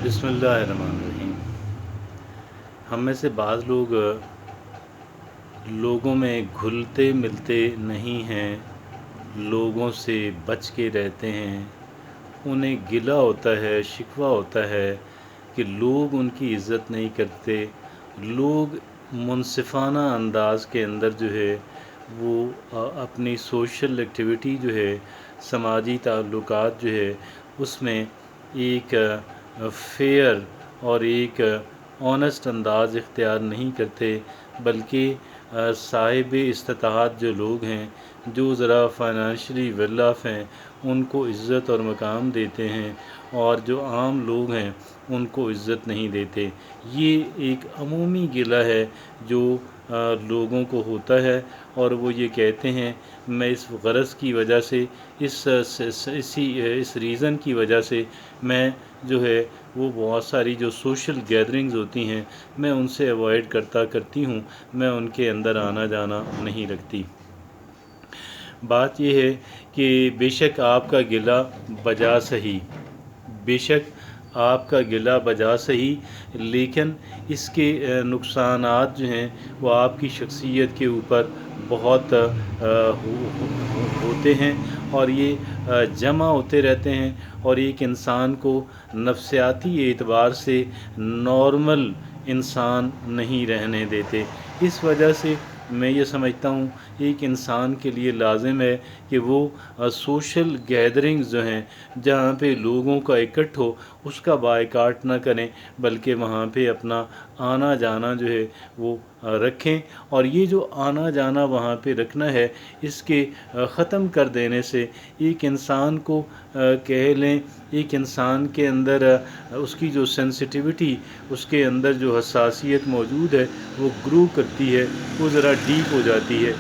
بسم اللہ الرحمن الرحیم۔ ہم میں سے بعض لوگ لوگوں میں گھلتے ملتے نہیں ہیں، لوگوں سے بچ کے رہتے ہیں۔ انہیں گلہ ہوتا ہے، شکوہ ہوتا ہے کہ لوگ ان کی عزت نہیں کرتے، لوگ منصفانہ انداز کے اندر جو ہے وہ اپنی سوشل ایکٹیویٹی جو ہے، سماجی تعلقات جو ہے اس میں ایک فیئر اور ایک آنیسٹ انداز اختیار نہیں کرتے، بلکہ صاحب استطاعت جو لوگ ہیں، جو ذرا فائنانشلی ویل آف ہیں، ان کو عزت اور مقام دیتے ہیں، اور جو عام لوگ ہیں ان کو عزت نہیں دیتے۔ یہ ایک عمومی گلہ ہے جو لوگوں کو ہوتا ہے، اور وہ یہ کہتے ہیں میں اس غرض کی وجہ سے اس ریزن کی وجہ سے میں جو ہے وہ بہت ساری جو سوشل گیدرنگز ہوتی ہیں میں ان سے اوائڈ کرتی ہوں، میں ان کے اندر آنا جانا نہیں رکھتی۔ بات یہ ہے کہ بے شک آپ کا گلہ بجا صحیح، بے شک آپ کا گلہ بجا صحیح، لیکن اس کے نقصانات جو ہیں وہ آپ کی شخصیت کے اوپر بہت ہوتے ہیں، اور یہ جمع ہوتے رہتے ہیں، اور ایک انسان کو نفسیاتی اعتبار سے نارمل انسان نہیں رہنے دیتے۔ اس وجہ سے میں یہ سمجھتا ہوں ایک انسان کے لیے لازم ہے کہ وہ سوشل گیدرنگز جو ہیں جہاں پہ لوگوں کا اکٹھ ہو اس کا بائیکاٹ نہ کریں، بلکہ وہاں پہ اپنا آنا جانا جو ہے وہ رکھیں، اور یہ جو آنا جانا وہاں پہ رکھنا ہے اس کے ختم کر دینے سے ایک انسان کو کہہ لیں، ایک انسان کے اندر اس کی جو سینسٹیوٹی، اس کے اندر جو حساسیت موجود ہے وہ گرو کرتی ہے، وہ ذرا ڈیپ ہو جاتی ہے،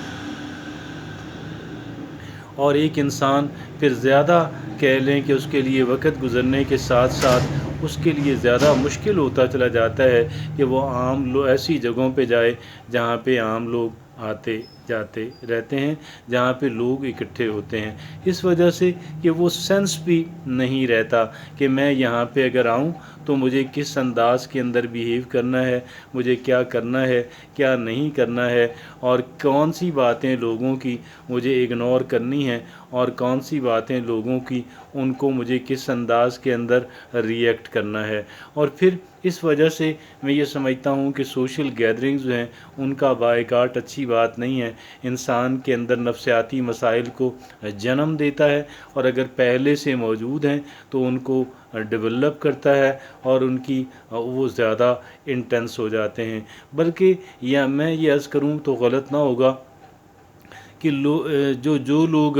اور ایک انسان پھر زیادہ کہہ لیں کہ اس کے لیے وقت گزرنے کے ساتھ ساتھ اس کے لیے زیادہ مشکل ہوتا چلا جاتا ہے کہ وہ ایسی جگہوں پہ جائے جہاں پہ عام لوگ آتے جاتے رہتے ہیں، جہاں پہ لوگ اکٹھے ہوتے ہیں، اس وجہ سے کہ وہ سینس بھی نہیں رہتا کہ میں یہاں پہ اگر آؤں تو مجھے کس انداز کے اندر بیہیو کرنا ہے، مجھے کیا کرنا ہے، کیا نہیں کرنا ہے، اور کون سی باتیں لوگوں کی مجھے اگنور کرنی ہیں، اور کون سی باتیں لوگوں کی ان کو مجھے کس انداز کے اندر ری ایکٹ کرنا ہے۔ اور پھر اس وجہ سے میں یہ سمجھتا ہوں کہ سوشل گیدرنگز جو ہیں ان کا بائیکاٹ اچھی بات نہیں ہے، انسان کے اندر نفسیاتی مسائل کو جنم دیتا ہے، اور اگر پہلے سے موجود ہیں تو ان کو ڈیولپ کرتا ہے، اور ان کی وہ زیادہ انٹینس ہو جاتے ہیں۔ بلکہ یا میں یہ عرض کروں تو غلط نہ ہوگا کہ جو لوگ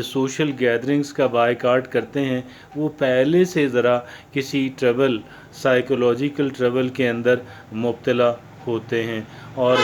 سوشل گیدرنگز کا بائیکاٹ کرتے ہیں وہ پہلے سے ذرا کسی ٹربل، سائیکولوجیکل ٹربل کے اندر مبتلا ہوتے ہیں، اور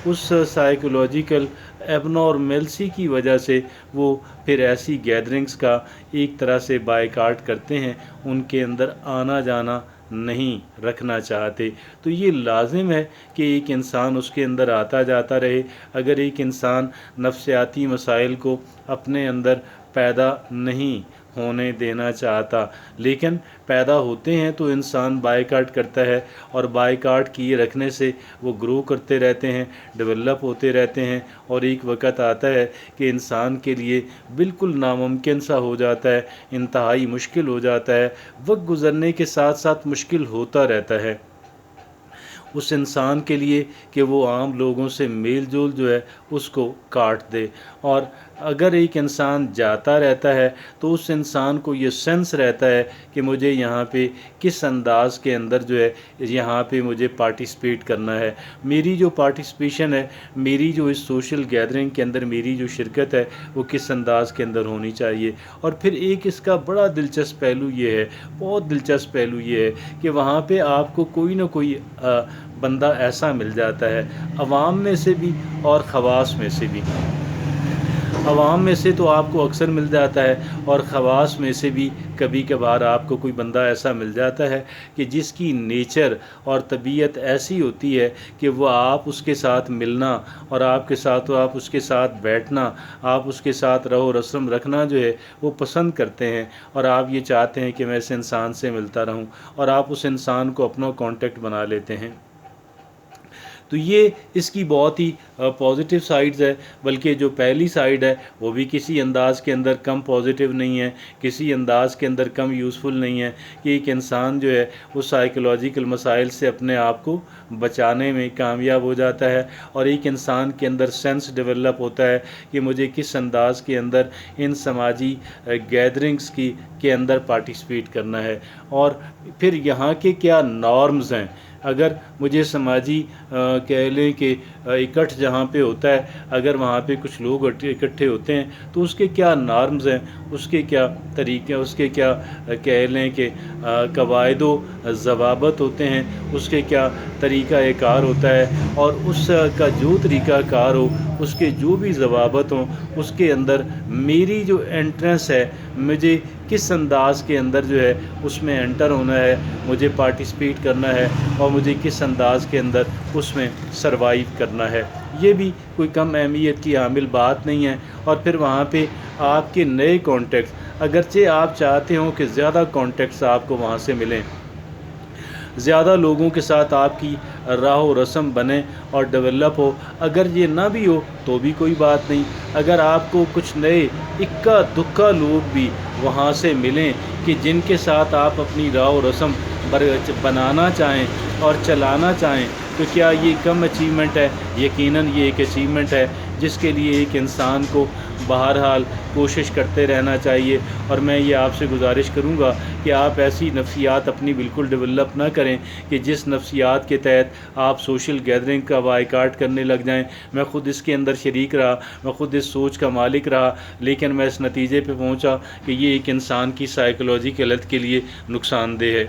اس سائیکولوجیکل ایب نارمیلسی کی وجہ سے وہ پھر ایسی گیدرنگز کا ایک طرح سے بائیکاٹ کرتے ہیں، ان کے اندر آنا جانا نہیں رکھنا چاہتے۔ تو یہ لازم ہے کہ ایک انسان اس کے اندر آتا جاتا رہے۔ اگر ایک انسان نفسیاتی مسائل کو اپنے اندر پیدا نہیں ہونے دینا چاہتا، لیکن پیدا ہوتے ہیں تو انسان بائیکاٹ کرتا ہے، اور بائیکاٹ کیے رکھنے سے وہ گرو کرتے رہتے ہیں، ڈیولپ ہوتے رہتے ہیں، اور ایک وقت آتا ہے کہ انسان کے لیے بالکل ناممکن سا ہو جاتا ہے، انتہائی مشکل ہو جاتا ہے، وقت گزرنے کے ساتھ ساتھ مشکل ہوتا رہتا ہے اس انسان کے لیے کہ وہ عام لوگوں سے میل جول جو ہے اس کو کاٹ دے۔ اور اگر ایک انسان جاتا رہتا ہے تو اس انسان کو یہ سینس رہتا ہے کہ مجھے یہاں پہ کس انداز کے اندر جو ہے یہاں پہ مجھے پارٹیسپیٹ کرنا ہے، میری جو پارٹیسپیشن ہے، میری جو اس سوشل گیدرنگ کے اندر میری جو شرکت ہے وہ کس انداز کے اندر ہونی چاہیے۔ اور پھر ایک اس کا بڑا دلچسپ پہلو یہ ہے، بہت دلچسپ پہلو یہ ہے کہ وہاں پہ آپ کو کوئی نہ کوئی بندہ ایسا مل جاتا ہے، عوام میں سے بھی اور خواص میں سے بھی۔ عوام میں سے تو آپ کو اکثر مل جاتا ہے، اور خواص میں سے بھی کبھی کبھار آپ کو کوئی بندہ ایسا مل جاتا ہے کہ جس کی نیچر اور طبیعت ایسی ہوتی ہے کہ وہ آپ اس کے ساتھ ملنا اور آپ اس کے ساتھ بیٹھنا، آپ اس کے ساتھ رہو رسم رکھنا جو ہے وہ پسند کرتے ہیں، اور آپ یہ چاہتے ہیں کہ میں اس انسان سے ملتا رہوں، اور آپ اس انسان کو اپنا کانٹیکٹ بنا لیتے ہیں۔ تو یہ اس کی بہت ہی پازیٹیو سائڈز ہے، بلکہ جو پہلی سائڈ ہے وہ بھی کسی انداز کے اندر کم پازیٹیو نہیں ہے، کسی انداز کے اندر کم یوزفل نہیں ہے، کہ ایک انسان جو ہے وہ سائیکولوجیکل مسائل سے اپنے آپ کو بچانے میں کامیاب ہو جاتا ہے، اور ایک انسان کے اندر سینس ڈیولپ ہوتا ہے کہ مجھے کس انداز کے اندر ان سماجی گیدرنگز کے اندر پارٹیسپیٹ کرنا ہے، اور پھر یہاں کے کیا نارمز ہیں۔ اگر مجھے سماجی کہہ لیں کہ اکٹھ جہاں پہ ہوتا ہے، اگر وہاں پہ کچھ لوگ اکٹھے ہوتے ہیں تو اس کے کیا نارمز ہیں، اس کے کیا طریقے، اس کے کیا کہہ لیں کہ قواعد و ضوابط ہوتے ہیں، اس کے کیا طریقہ کار ہوتا ہے، اور اس کا جو طریقہ کار ہو، اس کے جو بھی ضوابط ہوں، اس کے اندر میری جو انٹرنس ہے، مجھے کس انداز کے اندر جو ہے اس میں انٹر ہونا ہے، مجھے پارٹیسپیٹ کرنا ہے، اور مجھے کس انداز کے اندر اس میں سروائیو کرنا ہے، یہ بھی کوئی کم اہمیت کی حامل بات نہیں ہے۔ اور پھر وہاں پہ آپ کے نئے کانٹیکٹس، اگرچہ آپ چاہتے ہوں کہ زیادہ کانٹیکٹس آپ کو وہاں سے ملیں، زیادہ لوگوں کے ساتھ آپ کی راہ و رسم بنے اور ڈیولپ ہو، اگر یہ نہ بھی ہو تو بھی کوئی بات نہیں، اگر آپ کو کچھ نئے اکا دکا لوگ بھی وہاں سے ملیں کہ جن کے ساتھ آپ اپنی راہ و رسم بنانا چاہیں اور چلانا چاہیں، تو کیا یہ کم اچیومنٹ ہے؟ یقیناً یہ ایک اچیومنٹ ہے جس کے لیے ایک انسان کو بہرحال کوشش کرتے رہنا چاہیے۔ اور میں یہ آپ سے گزارش کروں گا کہ آپ ایسی نفسیات اپنی بالکل ڈیولپ نہ کریں کہ جس نفسیات کے تحت آپ سوشل گیدرنگ کا بائیکاٹ کرنے لگ جائیں۔ میں خود اس کے اندر شریک رہا، میں خود اس سوچ کا مالک رہا، لیکن میں اس نتیجے پہ پہنچا کہ یہ ایک انسان کی سائیکولوجیکل ہیلتھ کے لیے نقصان دہ ہے۔